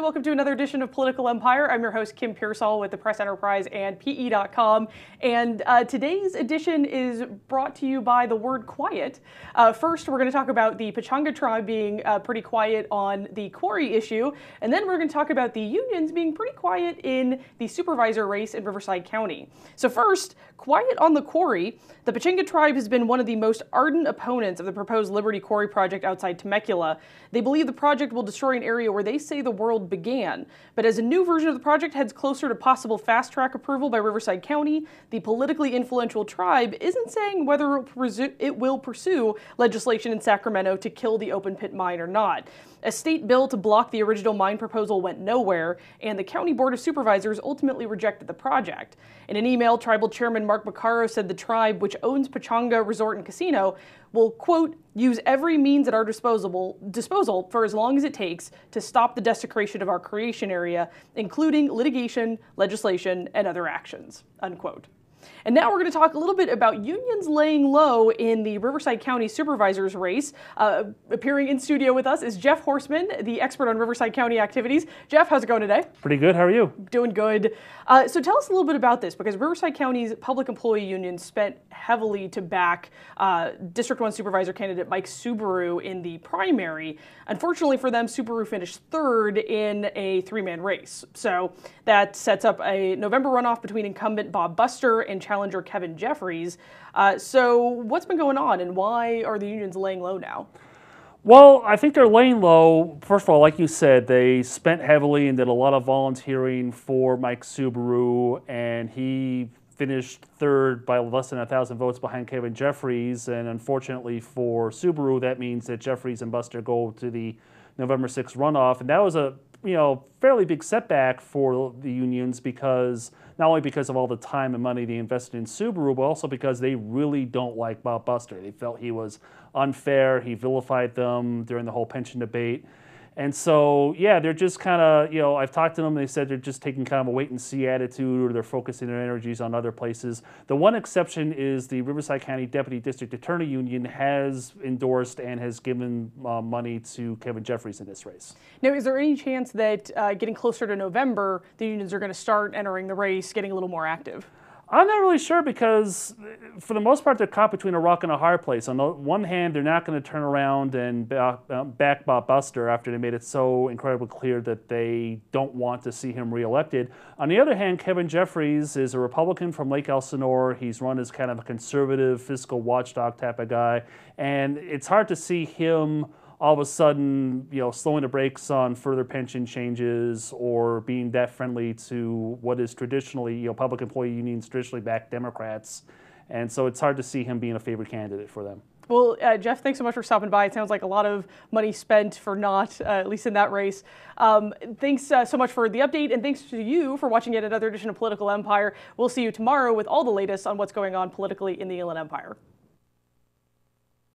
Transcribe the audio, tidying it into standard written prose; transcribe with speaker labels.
Speaker 1: welcome to another edition of Political Empire. I'm your host, Kim Pierceall with the Press Enterprise and PE.com. And today's edition is brought to you by the word quiet. First, we're going to talk about the Pechanga tribe being pretty quiet on the Quarry issue. And then we're going to talk about the unions being pretty quiet in the supervisor race in Riverside County. So first, quiet on the Quarry. The Pechanga tribe has been one of the most ardent opponents of the proposed Liberty Quarry project outside Temecula. They believe the project will destroy an area where they say the world began. But as a new version of the project heads closer to possible fast-track approval by Riverside County, the politically influential tribe isn't saying whether it will pursue legislation in Sacramento to kill the open-pit mine or not. A state bill to block the original mine proposal went nowhere, and the County Board of Supervisors ultimately rejected the project. In an email, Tribal Chairman Mark Baccaro said the tribe, which owns Pechanga Resort and Casino, will, quote, use every means at our disposal for as long as it takes to stop the desecration of our creation area, including litigation, legislation, and other actions, unquote. And now we're going to talk a little bit about unions laying low in the Riverside County supervisors race. Appearing in studio with us is Jeff Horseman, the expert on Riverside County activities. Jeff, how's it going today?
Speaker 2: Pretty good. How are you?
Speaker 1: Doing good. So tell us a little bit about this, because Riverside County's public employee union spent heavily to back District 1 supervisor candidate Mike Subaru in the primary. Unfortunately for them, Subaru finished third in a three-man race. So that sets up a November runoff between incumbent Bob Buster and challenger Kevin Jeffries. So what's been going on, and why are the unions laying low now?
Speaker 2: Well, I think they're laying low. First of all, like you said, they spent heavily and did a lot of volunteering for Mike Subaru, and he finished third by less than 1,000 votes behind Kevin Jeffries. And unfortunately for Subaru, that means that Jeffries and Buster go to the November 6th runoff. And that was a fairly big setback for the unions, because not only because of all the time and money they invested in Subaru, but also because they really don't like Bob Buster. They felt he was unfair. He vilified them during the whole pension debate. And so, yeah, they're just kind of, I've talked to them. They said they're just taking kind of a wait-and-see attitude, or they're focusing their energies on other places. The one exception is the Riverside County Deputy District Attorney Union has endorsed and has given money to Kevin Jeffries in this race.
Speaker 1: Now, is there any chance that getting closer to November, the unions are going to start entering the race, getting a little more active?
Speaker 2: I'm not really sure, because for the most part, they're caught between a rock and a hard place. On the one hand, they're not going to turn around and back Bob Buster after they made it so incredibly clear that they don't want to see him reelected. On the other hand, Kevin Jeffries is a Republican from Lake Elsinore. He's run as kind of a conservative fiscal watchdog type of guy, and it's hard to see him all of a sudden, slowing the brakes on further pension changes or being that friendly to what is traditionally, public employee unions traditionally back Democrats. And so it's hard to see him being a favorite candidate for them.
Speaker 1: Well, Jeff, thanks so much for stopping by. It sounds like a lot of money spent for naught, at least in that race. Thanks so much for the update, and thanks to you for watching yet another edition of Political Empire. We'll see you tomorrow with all the latest on what's going on politically in the Inland Empire.